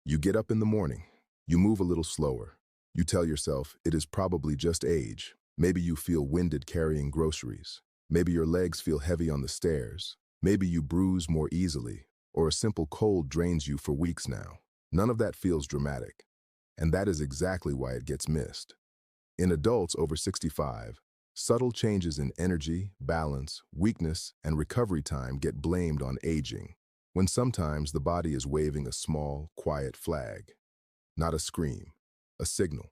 You get up in the morning. You move a little slower. You tell yourself it is probably just age. Maybe you feel winded carrying groceries. Maybe your legs feel heavy on the stairs. Maybe you bruise more easily, or a simple cold drains you for weeks now. None of that feels dramatic, and that is exactly why it gets missed. In adults over 65, subtle changes in energy, balance, weakness, and recovery time get blamed on aging, when sometimes the body is waving a small, quiet flag. Not a scream, a signal.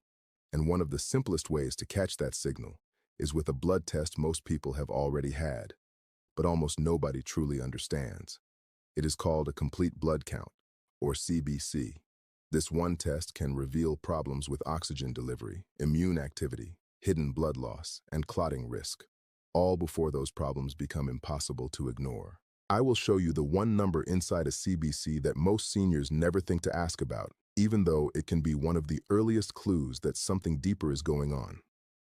And one of the simplest ways to catch that signal is with a blood test most people have already had, but almost nobody truly understands. It is called a complete blood count, or CBC. This one test can reveal problems with oxygen delivery, immune activity, hidden blood loss, and clotting risk, all before those problems become impossible to ignore. I will show you the one number inside a CBC that most seniors never think to ask about, even though it can be one of the earliest clues that something deeper is going on.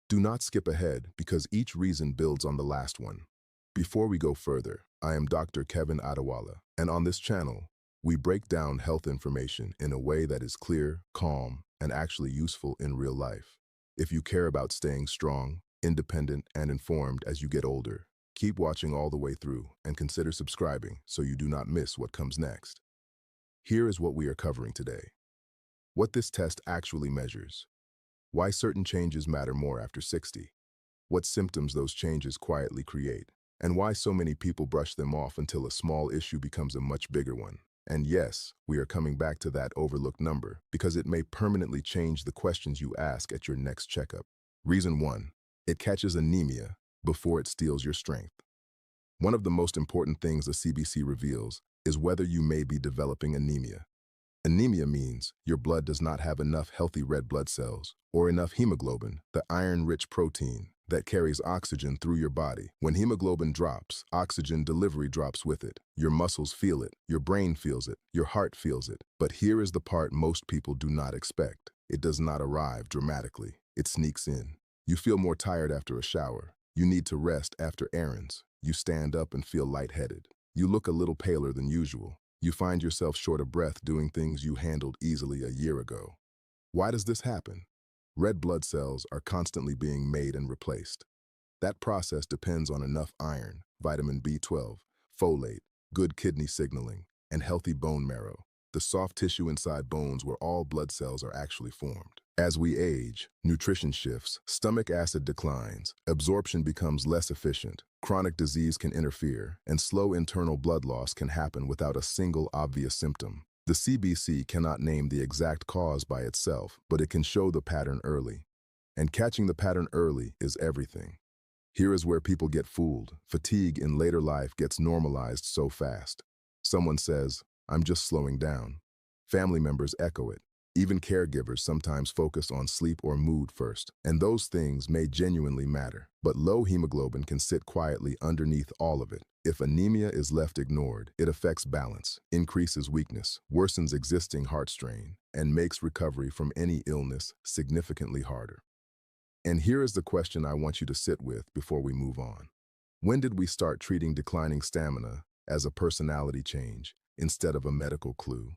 Do not skip ahead because each reason builds on the last one. Before we go further, I am Dr. Kevin Adewala, and on this channel, we break down health information in a way that is clear, calm, and actually useful in real life. If you care about staying strong, independent, and informed as you get older, keep watching all the way through and consider subscribing so you do not miss what comes next. Here is what we are covering today. What this test actually measures. Why certain changes matter more after 60. What symptoms those changes quietly create. And why so many people brush them off until a small issue becomes a much bigger one. And yes, we are coming back to that overlooked number because it may permanently change the questions you ask at your next checkup. Reason 1. It catches anemia before it steals your strength. One of the most important things a CBC reveals is whether you may be developing anemia. Anemia means your blood does not have enough healthy red blood cells or enough hemoglobin, the iron-rich protein that carries oxygen through your body. When hemoglobin drops, oxygen delivery drops with it. Your muscles feel it, your brain feels it, your heart feels it. But here is the part most people do not expect. It does not arrive dramatically. It sneaks in. You feel more tired after a shower. You need to rest after errands. You stand up and feel lightheaded. You look a little paler than usual. You find yourself short of breath doing things you handled easily a year ago. Why does this happen? Red blood cells are constantly being made and replaced. That process depends on enough iron, vitamin B12, folate, good kidney signaling, and healthy bone marrow, the soft tissue inside bones where all blood cells are actually formed. As we age, nutrition shifts, stomach acid declines, absorption becomes less efficient, chronic disease can interfere, and slow internal blood loss can happen without a single obvious symptom. The CBC cannot name the exact cause by itself, but it can show the pattern early. And catching the pattern early is everything. Here is where people get fooled. Fatigue in later life gets normalized so fast. Someone says, "I'm just slowing down." Family members echo it. Even caregivers sometimes focus on sleep or mood first, and those things may genuinely matter. But low hemoglobin can sit quietly underneath all of it. If anemia is left ignored, it affects balance, increases weakness, worsens existing heart strain, and makes recovery from any illness significantly harder. And here is the question I want you to sit with before we move on. When did we start treating declining stamina as a personality change instead of a medical clue?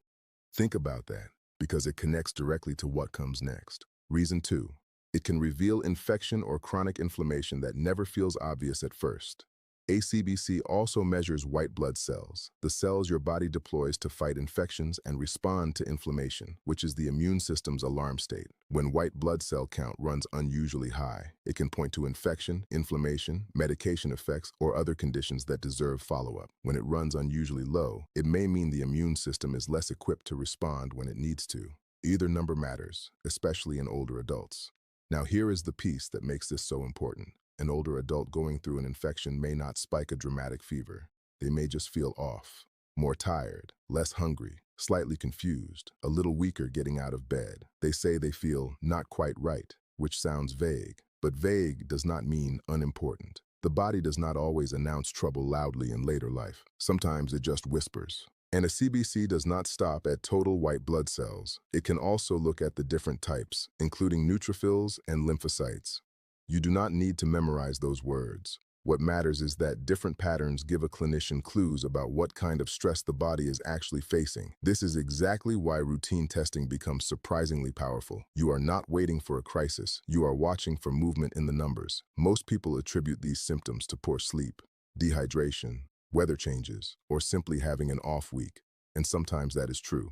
Think about that, because it connects directly to what comes next. Reason 2. It can reveal infection or chronic inflammation that never feels obvious at first. ACBC also measures white blood cells, the cells your body deploys to fight infections and respond to inflammation, which is the immune system's alarm state. When white blood cell count runs unusually high, it can point to infection, inflammation, medication effects, or other conditions that deserve follow-up. When it runs unusually low, it may mean the immune system is less equipped to respond when it needs to. Either number matters, especially in older adults. Now here is the piece that makes this so important. An older adult going through an infection may not spike a dramatic fever. They may just feel off, more tired, less hungry, slightly confused, a little weaker getting out of bed. They say they feel not quite right, which sounds vague, but vague does not mean unimportant. The body does not always announce trouble loudly in later life. Sometimes it just whispers. And a CBC does not stop at total white blood cells. It can also look at the different types, including neutrophils and lymphocytes. You do not need to memorize those words. What matters is that different patterns give a clinician clues about what kind of stress the body is actually facing. This is exactly why routine testing becomes surprisingly powerful. You are not waiting for a crisis. You are watching for movement in the numbers. Most people attribute these symptoms to poor sleep, dehydration, weather changes, or simply having an off week. And sometimes that is true.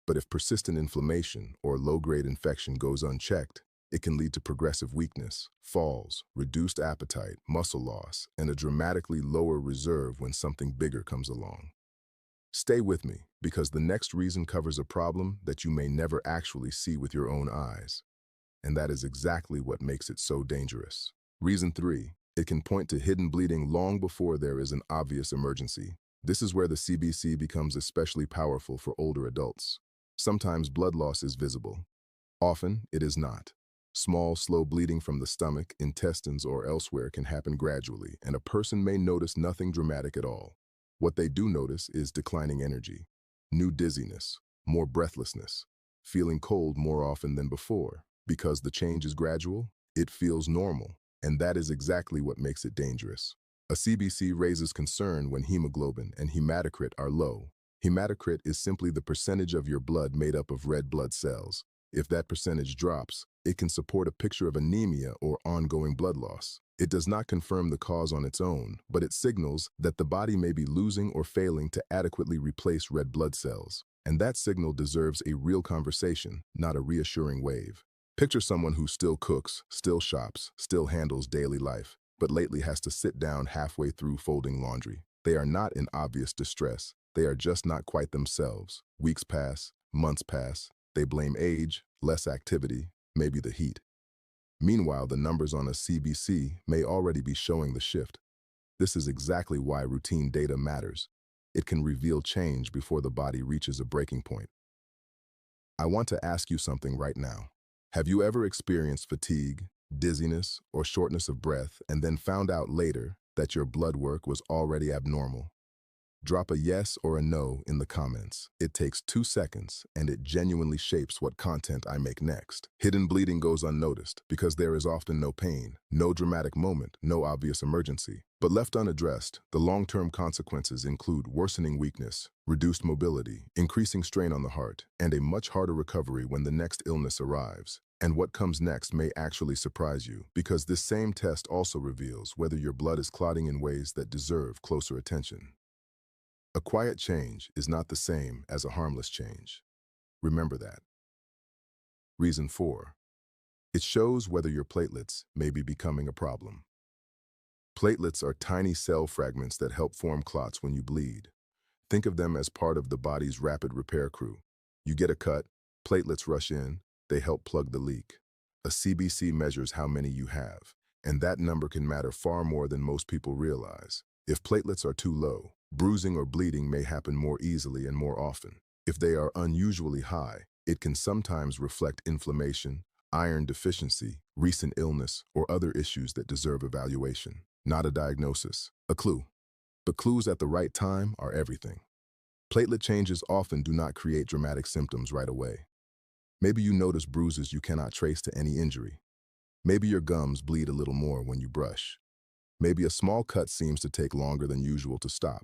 But if persistent inflammation or low-grade infection goes unchecked, it can lead to progressive weakness, falls, reduced appetite, muscle loss, and a dramatically lower reserve when something bigger comes along. Stay with me, because the next reason covers a problem that you may never actually see with your own eyes. And that is exactly what makes it so dangerous. Reason 3, it can point to hidden bleeding long before there is an obvious emergency. This is where the CBC becomes especially powerful for older adults. Sometimes blood loss is visible. Often, it is not. Small, slow bleeding from the stomach, intestines, or elsewhere can happen gradually, and a person may notice nothing dramatic at all. What they do notice is declining energy, new dizziness, more breathlessness, feeling cold more often than before. Because the change is gradual, it feels normal, and that is exactly what makes it dangerous. A CBC raises concern when hemoglobin and hematocrit are low. Hematocrit is simply the percentage of your blood made up of red blood cells. If that percentage drops, it can support a picture of anemia or ongoing blood loss. It does not confirm the cause on its own, but it signals that the body may be losing or failing to adequately replace red blood cells. And that signal deserves a real conversation, not a reassuring wave. Picture someone who still cooks, still shops, still handles daily life, but lately has to sit down halfway through folding laundry. They are not in obvious distress. They are just not quite themselves. Weeks pass, months pass. They blame age, less activity, maybe the heat. Meanwhile, the numbers on a CBC may already be showing the shift. This is exactly why routine data matters. It can reveal change before the body reaches a breaking point. I want to ask you something right now. Have you ever experienced fatigue, dizziness, or shortness of breath and then found out later that your blood work was already abnormal? Drop a yes or a no in the comments. It takes 2 seconds, and it genuinely shapes what content I make next. Hidden bleeding goes unnoticed because there is often no pain, no dramatic moment, no obvious emergency. But left unaddressed, the long-term consequences include worsening weakness, reduced mobility, increasing strain on the heart, and a much harder recovery when the next illness arrives. And what comes next may actually surprise you, because this same test also reveals whether your blood is clotting in ways that deserve closer attention. A quiet change is not the same as a harmless change. Remember that. Reason 4. It shows whether your platelets may be becoming a problem. Platelets are tiny cell fragments that help form clots when you bleed. Think of them as part of the body's rapid repair crew. You get a cut, platelets rush in, they help plug the leak. A CBC measures how many you have, and that number can matter far more than most people realize. If platelets are too low, bruising or bleeding may happen more easily and more often. If they are unusually high, it can sometimes reflect inflammation, iron deficiency, recent illness, or other issues that deserve evaluation. Not a diagnosis, a clue. But clues at the right time are everything. Platelet changes often do not create dramatic symptoms right away. Maybe you notice bruises you cannot trace to any injury. Maybe your gums bleed a little more when you brush. Maybe a small cut seems to take longer than usual to stop.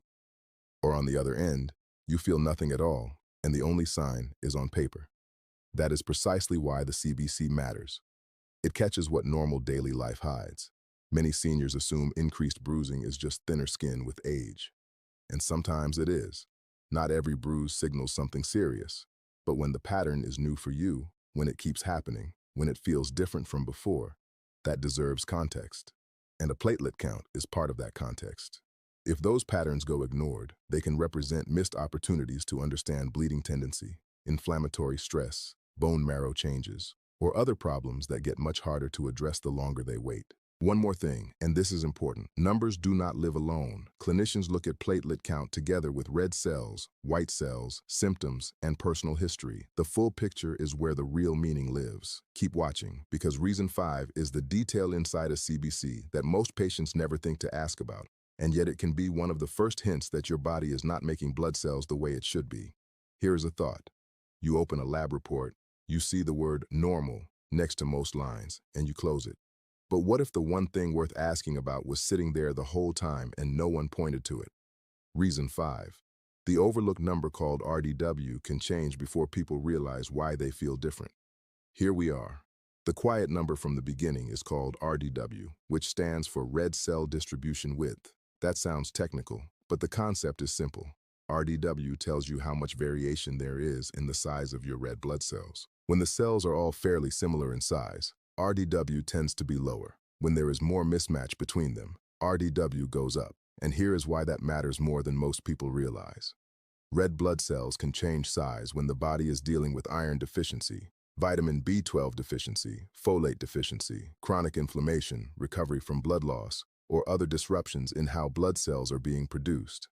Or on the other end, you feel nothing at all, and the only sign is on paper. That is precisely why the CBC matters. It catches what normal daily life hides. Many seniors assume increased bruising is just thinner skin with age. And sometimes it is. Not every bruise signals something serious. But when the pattern is new for you, when it keeps happening, when it feels different from before, that deserves context. And a platelet count is part of that context. If those patterns go ignored, they can represent missed opportunities to understand bleeding tendency, inflammatory stress, bone marrow changes, or other problems that get much harder to address the longer they wait. One more thing, and this is important. Numbers do not live alone. Clinicians look at platelet count together with red cells, white cells, symptoms, and personal history. The full picture is where the real meaning lives. Keep watching, because reason 5 is the detail inside a CBC that most patients never think to ask about. And yet it can be one of the first hints that your body is not making blood cells the way it should be. Here is a thought. You open a lab report, you see the word normal next to most lines, and you close it. But what if the one thing worth asking about was sitting there the whole time and no one pointed to it? Reason 5. The overlooked number called RDW can change before people realize why they feel different. Here we are. The quiet number from the beginning is called RDW, which stands for red cell distribution width. That sounds technical, but the concept is simple. RDW tells you how much variation there is in the size of your red blood cells. When the cells are all fairly similar in size, RDW tends to be lower. When there is more mismatch between them, RDW goes up. And here is why that matters more than most people realize. Red blood cells can change size when the body is dealing with iron deficiency, vitamin B12 deficiency, folate deficiency, chronic inflammation, recovery from blood loss, or other disruptions in how blood cells are being produced.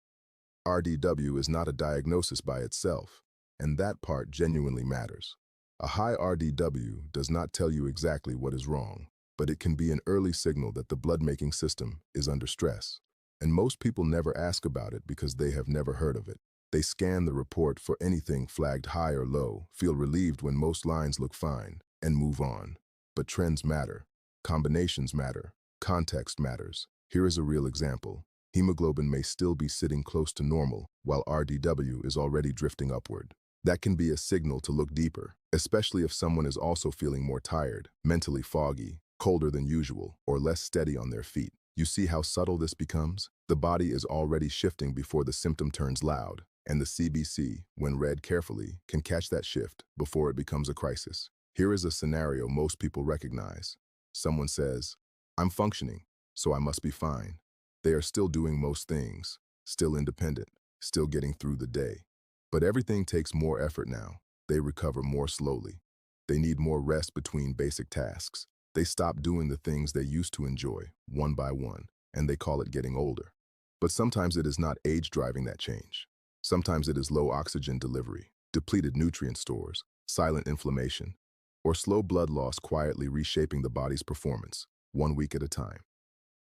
RDW is not a diagnosis by itself, and that part genuinely matters. A high RDW does not tell you exactly what is wrong, but it can be an early signal that the blood-making system is under stress. And most people never ask about it because they have never heard of it. They scan the report for anything flagged high or low, feel relieved when most lines look fine, and move on. But trends matter. Combinations matter. Context matters. Here is a real example. Hemoglobin may still be sitting close to normal, while RDW is already drifting upward. That can be a signal to look deeper, especially if someone is also feeling more tired, mentally foggy, colder than usual, or less steady on their feet. You see how subtle this becomes? The body is already shifting before the symptom turns loud, and the CBC, when read carefully, can catch that shift before it becomes a crisis. Here is a scenario most people recognize. Someone says, "I'm functioning, so I must be fine." They are still doing most things, still independent, still getting through the day. But everything takes more effort now. They recover more slowly. They need more rest between basic tasks. They stop doing the things they used to enjoy, one by one, and they call it getting older. But sometimes it is not age driving that change. Sometimes it is low oxygen delivery, depleted nutrient stores, silent inflammation, or slow blood loss quietly reshaping the body's performance, 1 week at a time.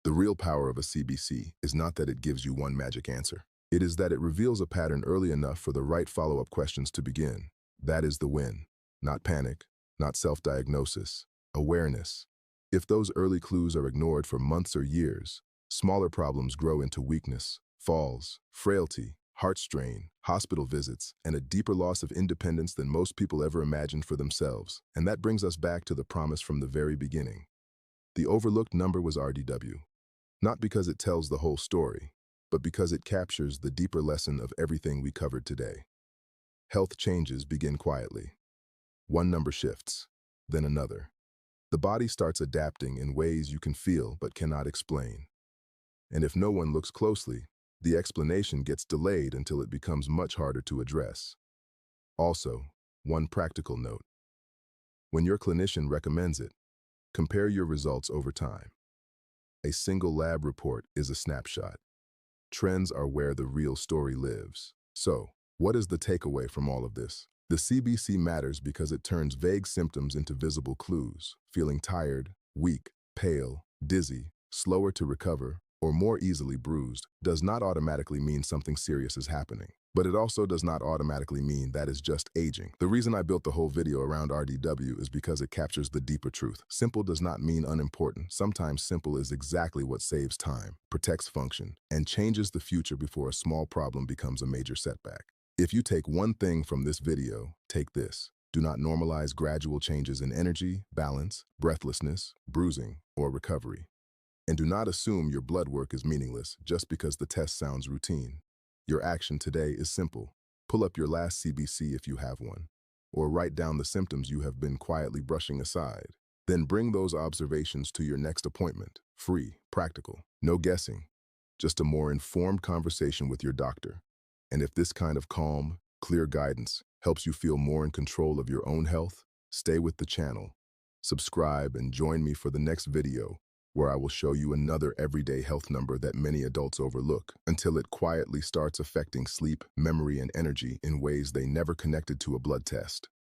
The real power of a CBC is not that it gives you one magic answer. It is that it reveals a pattern early enough for the right follow-up questions to begin. That is the win. Not panic, not self-diagnosis, awareness. If those early clues are ignored for months or years, smaller problems grow into weakness, falls, frailty, heart strain, hospital visits, and a deeper loss of independence than most people ever imagined for themselves. And that brings us back to the promise from the very beginning. The overlooked number was RDW. Not because it tells the whole story, but because it captures the deeper lesson of everything we covered today. Health changes begin quietly. One number shifts, then another. The body starts adapting in ways you can feel but cannot explain. And if no one looks closely, the explanation gets delayed until it becomes much harder to address. Also, one practical note. When your clinician recommends it, compare your results over time. A single lab report is a snapshot. Trends are where the real story lives. So, what is the takeaway from all of this? The CBC matters because it turns vague symptoms into visible clues. Feeling tired, weak, pale, dizzy, slower to recover, or more easily bruised does not automatically mean something serious is happening. But it also does not automatically mean that is just aging. The reason I built the whole video around RDW is because it captures the deeper truth. Simple does not mean unimportant. Sometimes simple is exactly what saves time, protects function, and changes the future before a small problem becomes a major setback. If you take one thing from this video, take this. Do not normalize gradual changes in energy, balance, breathlessness, bruising, or recovery. And do not assume your blood work is meaningless just because the test sounds routine. Your action today is simple. Pull up your last CBC if you have one, or write down the symptoms you have been quietly brushing aside. Then bring those observations to your next appointment. Free, practical, no guessing, just a more informed conversation with your doctor. And if this kind of calm, clear guidance helps you feel more in control of your own health, stay with the channel. Subscribe and join me for the next video, where I will show you another everyday health number that many adults overlook until it quietly starts affecting sleep, memory, and energy in ways they never connected to a blood test.